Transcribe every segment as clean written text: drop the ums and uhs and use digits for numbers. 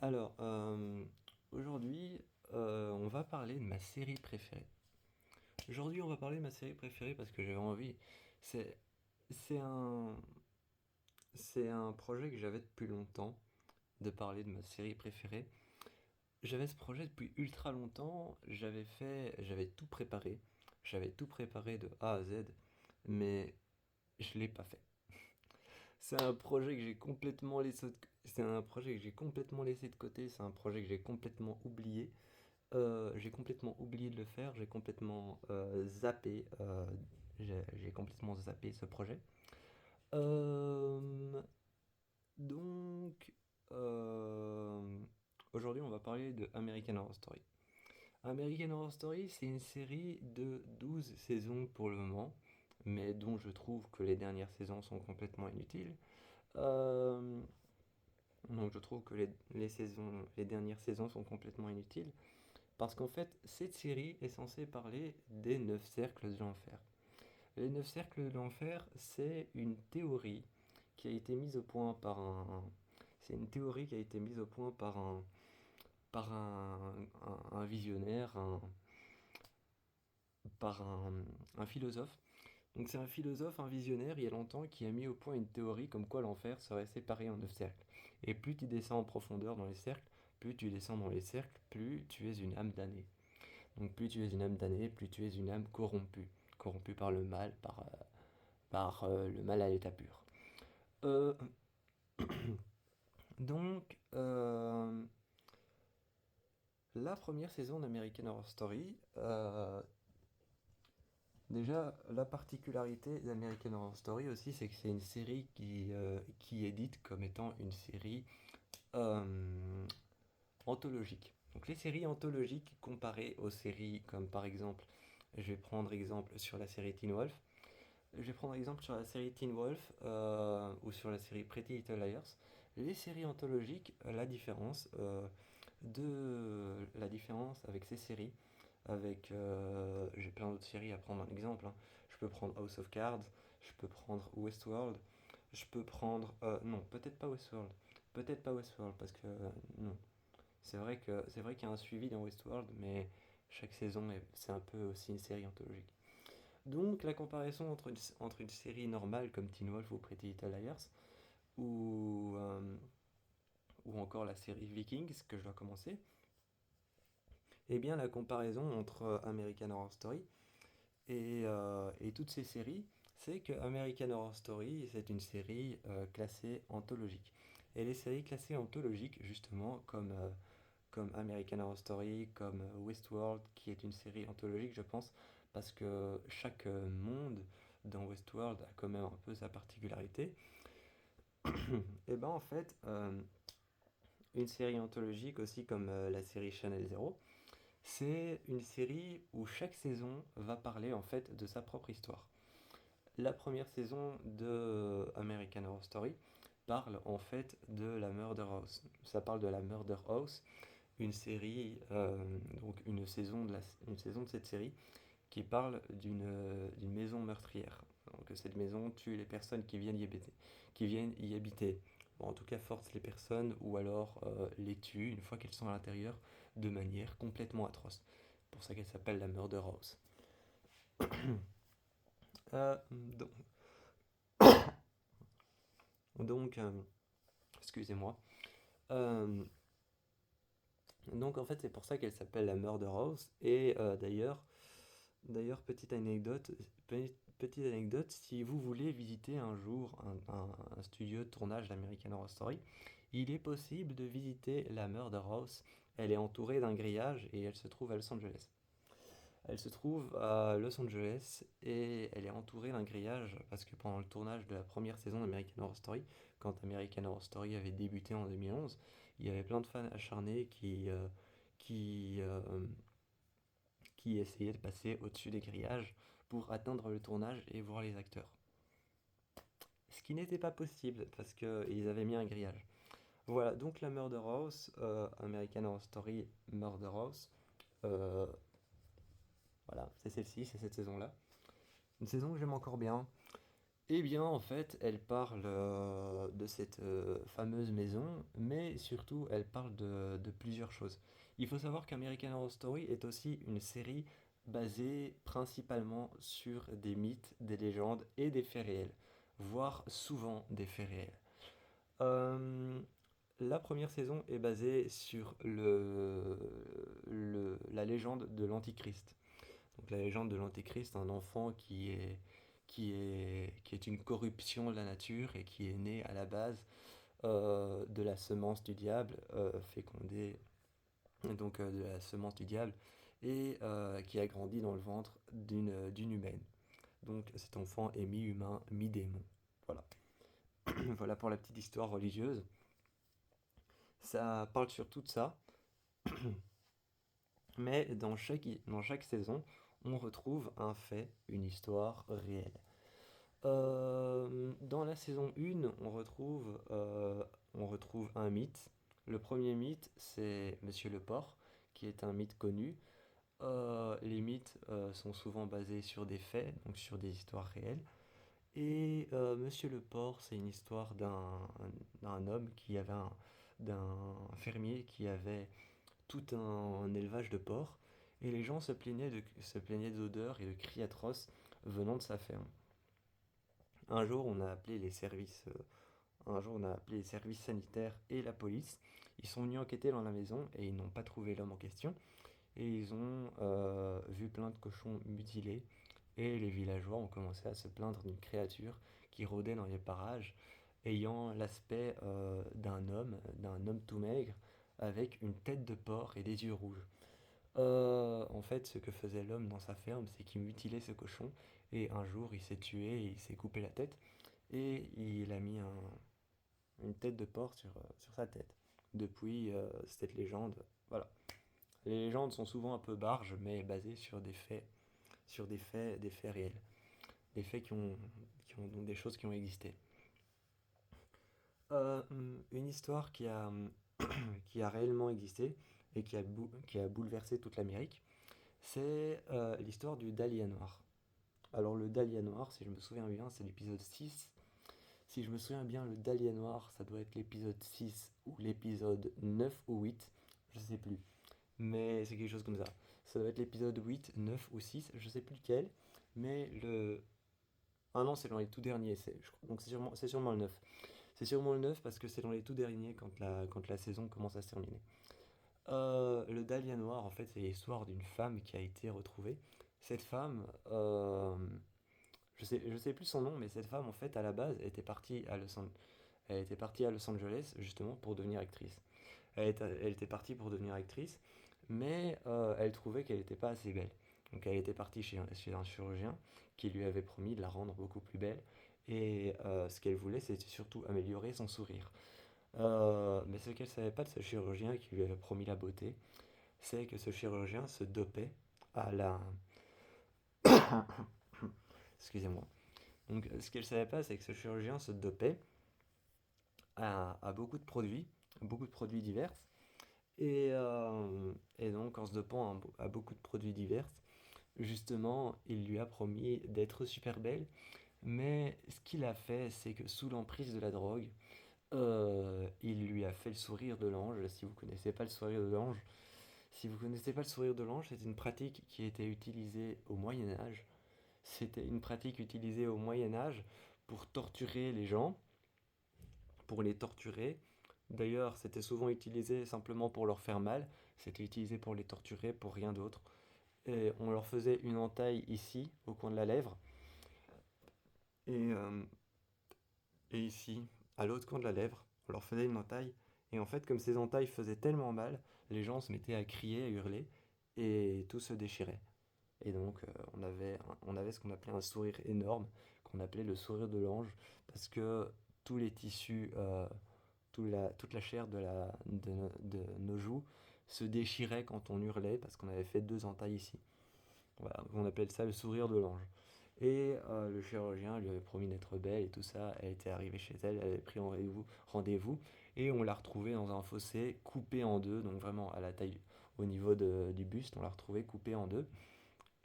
Alors, aujourd'hui, on va parler de ma série préférée. Aujourd'hui, on va parler de ma série préférée parce que j'avais envie. C'est, c'est un, c'est un projet que j'avais depuis longtemps de parler de ma série préférée. J'avais ce projet depuis ultra longtemps. J'avais tout préparé. J'avais tout préparé de A à Z, mais je l'ai pas fait. C'est un projet que j'ai complètement laissé de, c'est un projet que j'ai complètement laissé de côté. C'est un projet que j'ai complètement oublié. J'ai complètement oublié de le faire, j'ai complètement zappé, j'ai complètement zappé ce projet. Euh, donc, euh, aujourd'hui, on va parler de American Horror Story. American Horror Story, c'est une série de 12 saisons pour le moment, mais dont je trouve que les dernières saisons sont complètement inutiles. Euh, donc, je trouve que les dernières saisons sont complètement inutiles. Parce qu'en fait, cette série est censée parler des 9 cercles de l'enfer. Les 9 cercles de l'enfer, c'est une théorie qui a été mise au point par un. C'est une théorie qui a été mise au point par un visionnaire, par un philosophe. Donc c'est un philosophe, un visionnaire, il y a longtemps, qui a mis au point une théorie comme quoi l'enfer serait séparé en 9 cercles. Et plus tu descends en profondeur dans les cercles, plus tu descends dans les cercles, plus tu es une âme damnée. Donc plus tu es une âme damnée, plus tu es une âme corrompue. Corrompue par le mal, par le mal à l'état pur. Euh, donc, la première saison d'American Horror Story, déjà, la particularité d'American Horror Story aussi, c'est que c'est une série qui est dite comme étant une série euh, anthologique. Donc les séries anthologiques comparées aux séries comme par exemple, je vais prendre exemple sur la série Teen Wolf. Je vais prendre exemple sur la série Teen Wolf ou sur la série Pretty Little Liars. Les séries anthologiques, la différence avec ces séries, j'ai plein d'autres séries à prendre en exemple, hein. Je peux prendre House of Cards, je peux prendre Westworld, je peux prendre non, peut-être pas Westworld parce que non, c'est vrai qu'il y a un suivi dans Westworld, mais chaque saison c'est un peu aussi une série anthologique. Donc la comparaison entre une série normale comme Teen Wolf ou Pretty Little Liars ou, euh, ou encore la série Vikings que je dois commencer, eh bien la comparaison entre American Horror Story et toutes ces séries, c'est que American Horror Story, c'est une série classée anthologique. Et les séries classées anthologiques, justement, comme American Horror Story, comme Westworld, qui est une série anthologique, je pense, parce que chaque monde dans Westworld a quand même un peu sa particularité. Et ben en fait, une série anthologique aussi comme la série Channel Zero, c'est une série où chaque saison va parler en fait de sa propre histoire. La première saison de American Horror Story parle en fait de la Murder House. Ça parle de la Murder House, une série, donc une saison de cette série qui parle d'une maison meurtrière. Donc cette maison tue les personnes qui viennent y habiter. Bon, en tout cas, force les personnes ou alors les tue une fois qu'elles sont à l'intérieur de manière complètement atroce. C'est pour ça qu'elle s'appelle la Murder House. Donc, donc, excusez-moi. Euh, donc en fait, c'est pour ça qu'elle s'appelle la Murder House. Et d'ailleurs, petite anecdote, si vous voulez visiter un jour un studio de tournage d'American Horror Story, il est possible de visiter la Murder House. Elle est entourée d'un grillage et elle se trouve à Los Angeles. Elle se trouve à Los Angeles et elle est entourée d'un grillage parce que pendant le tournage de la première saison d'American Horror Story, quand American Horror Story avait débuté en 2011, il y avait plein de fans acharnés qui, euh, qui essayaient de passer au-dessus des grillages pour atteindre le tournage et voir les acteurs. Ce qui n'était pas possible parce qu'ils avaient mis un grillage. Voilà, donc la Murder House, American Horror Story Murder House, euh, voilà, c'est celle-ci, c'est cette saison-là. Une saison que j'aime encore bien. Eh bien, en fait, elle parle de cette fameuse maison, mais surtout, elle parle de plusieurs choses. Il faut savoir qu'American Horror Story est aussi une série basée principalement sur des mythes, des légendes et des faits réels, voire souvent des faits réels. Euh, la première saison est basée sur la légende de l'Antichrist. Donc la légende de l'Antéchrist, un enfant qui est une corruption de la nature et qui est né à la base de la semence du diable, fécondée donc de la semence du diable, et qui a grandi dans le ventre d'une humaine. Donc cet enfant est mi-humain, mi-démon. Voilà. Voilà pour la petite histoire religieuse. Ça parle sur tout ça, mais dans chaque saison, on retrouve un fait, une histoire réelle. Dans la saison 1, on retrouve un mythe. Le premier mythe, c'est Monsieur le Porc, qui est un mythe connu. Les mythes sont souvent basés sur des faits, donc sur des histoires réelles. Et Monsieur le Porc, c'est une histoire d'un homme d'un fermier qui avait tout un élevage de porcs. Et les gens se plaignaient d'odeurs et de cris atroces venant de sa ferme. Un jour, on a appelé un jour, on a appelé les services sanitaires et la police. Ils sont venus enquêter dans la maison et ils n'ont pas trouvé l'homme en question. Et ils ont vu plein de cochons mutilés. Et les villageois ont commencé à se plaindre d'une créature qui rôdait dans les parages, ayant l'aspect d'un homme tout maigre, avec une tête de porc et des yeux rouges. En fait, ce que faisait l'homme dans sa ferme, c'est qu'il mutilait ce cochon. Et un jour, il s'est tué et il s'est coupé la tête. Et il a mis une tête de porc sur sa tête. Depuis cette légende, voilà. Les légendes sont souvent un peu barges, mais basées sur des faits réels, des faits donc des choses qui ont existé. Une histoire qui a réellement existé et qui a bouleversé toute l'Amérique, c'est l'histoire du Dahlia noir. Alors le Dahlia noir, si je me souviens bien, c'est l'épisode 6. Si je me souviens bien, le Dahlia noir, ça doit être l'épisode 6 ou l'épisode 9 ou 8, je sais plus. Mais c'est quelque chose comme ça. Ça doit être l'épisode 8, 9 ou 6, je sais plus lequel. Mais le. Ah non, c'est dans les tout derniers. Donc c'est sûrement le 9. C'est sûrement le 9 parce que c'est dans les tout derniers quand la saison commence à se terminer. Le Dahlia Noir, en fait, c'est l'histoire d'une femme qui a été retrouvée. Cette femme, je sais plus son nom, mais cette femme, en fait, à la base, elle était partie à Los Angeles, justement, pour devenir actrice. Elle était partie pour devenir actrice, mais elle trouvait qu'elle n'était pas assez belle. Donc elle était partie chez un chirurgien qui lui avait promis de la rendre beaucoup plus belle. Et ce qu'elle voulait, c'était surtout améliorer son sourire. Mais ce qu'elle ne savait pas de ce chirurgien qui lui avait promis la beauté, c'est que ce chirurgien se dopait à la... Excusez-moi. Donc ce qu'elle ne savait pas, c'est que ce chirurgien se dopait à beaucoup de produits divers. Et donc, en se dopant à beaucoup de produits divers, justement, il lui a promis d'être super belle. Mais ce qu'il a fait, c'est que sous l'emprise de la drogue, il lui a fait le sourire de l'ange. Si vous connaissez pas le sourire de l'ange, si vous connaissez pas le sourire de l'ange, c'est une pratique qui a été utilisée au Moyen Âge. C'était une pratique utilisée au Moyen Âge pour torturer les gens, pour les torturer. D'ailleurs, c'était souvent utilisé simplement pour leur faire mal. C'était utilisé pour les torturer, pour rien d'autre. Et on leur faisait une entaille ici, au coin de la lèvre, et, euh, et ici, à l'autre coin de la lèvre, on leur faisait une entaille. Et en fait, comme ces entailles faisaient tellement mal, les gens se mettaient à crier, à hurler, et tout se déchirait. Et donc, on avait ce qu'on appelait un sourire énorme, qu'on appelait le sourire de l'ange, parce que tous les tissus, toute la chair de nos joues se déchirait quand on hurlait, parce qu'on avait fait deux entailles ici. Voilà, on appelle ça le sourire de l'ange. Et le chirurgien lui avait promis d'être belle et tout ça. Elle était arrivée chez elle, elle avait pris rendez-vous et on l'a retrouvée dans un fossé coupé en deux, donc vraiment à la taille, au niveau du buste, on l'a retrouvée coupée en deux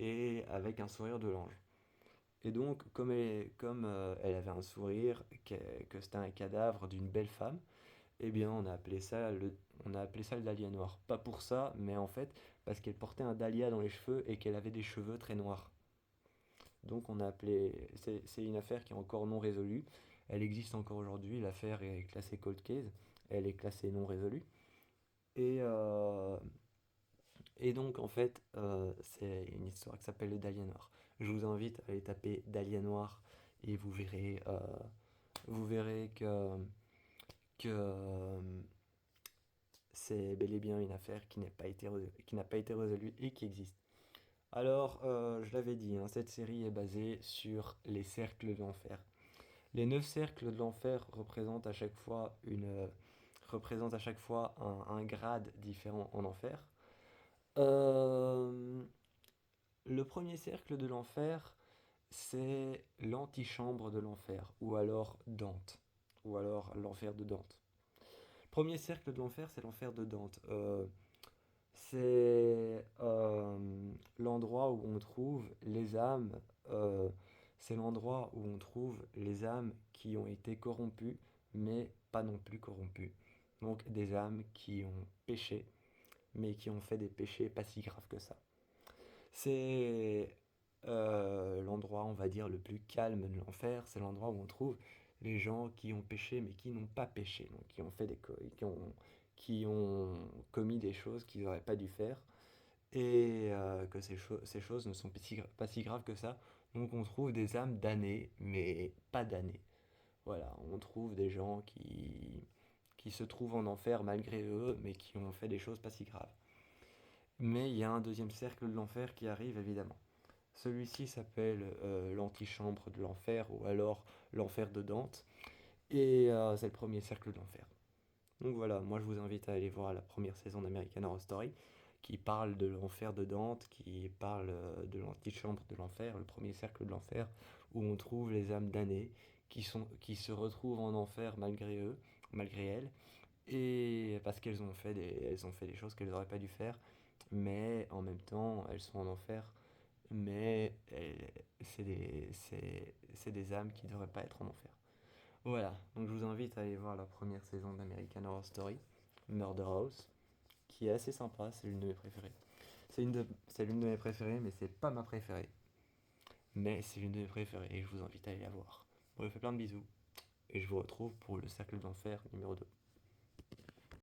et avec un sourire de l'ange. Et donc, elle avait un sourire, que c'était un cadavre d'une belle femme, eh bien, on a appelé ça le dahlia noir. Pas pour ça, mais en fait, parce qu'elle portait un dahlia dans les cheveux et qu'elle avait des cheveux très noirs. Donc, on a appelé. C'est une affaire qui est encore non résolue. Elle existe encore aujourd'hui. L'affaire est classée cold case. Elle est classée non résolue. Et, euh, et donc, en fait, c'est une histoire qui s'appelle le dahlia noir. Je vous invite à aller taper dahlia noir et vous verrez que c'est bel et bien une affaire qui n'a pas été résolue et qui existe. Alors, je l'avais dit, hein, cette série est basée sur les cercles de l'enfer. Les 9 cercles de l'enfer représentent à chaque fois un grade différent en enfer. Euh, le premier cercle de l'enfer, c'est l'antichambre de l'enfer, ou alors Dante, ou alors l'enfer de Dante. Premier cercle de l'enfer, c'est l'enfer de Dante. C'est l'endroit où on trouve les âmes. euh, c'est l'endroit où on trouve les âmes qui ont été corrompues, mais pas non plus corrompues. Donc des âmes qui ont péché, mais qui ont fait des péchés pas si graves que ça. C'est l'endroit, on va dire, le plus calme de l'enfer. C'est l'endroit où on trouve les gens qui ont péché, mais qui n'ont pas péché, donc qui ont fait qui ont commis des choses qu'ils n'auraient pas dû faire, et que ces choses ne sont pas si graves que ça. Donc on trouve des âmes damnées, mais pas damnées. Voilà, on trouve des gens qui se trouvent en enfer malgré eux, mais qui ont fait des choses pas si graves. Mais il y a un deuxième cercle de l'enfer qui arrive évidemment. Celui-ci s'appelle l'antichambre de l'enfer ou alors l'enfer de Dante. Et c'est le premier cercle de l'enfer. Donc voilà, moi je vous invite à aller voir la première saison d'American Horror Story qui parle de l'enfer de Dante, qui parle de l'antichambre de l'enfer, le premier cercle de l'enfer, où on trouve les âmes damnées qui se retrouvent en enfer malgré eux, malgré elles, et parce elles ont fait des choses qu'elles n'auraient pas dû faire, mais en même temps elles sont en enfer, mais c'est des âmes qui ne devraient pas être en enfer. Voilà, donc je vous invite à aller voir la première saison d'American Horror Story, Murder House, qui est assez sympa, c'est l'une de mes préférées. C'est l'une de mes préférées, mais c'est pas ma préférée. Mais c'est l'une de mes préférées et je vous invite à aller la voir. Bon, je vous fais plein de bisous et je vous retrouve pour le cercle d'enfer numéro 2.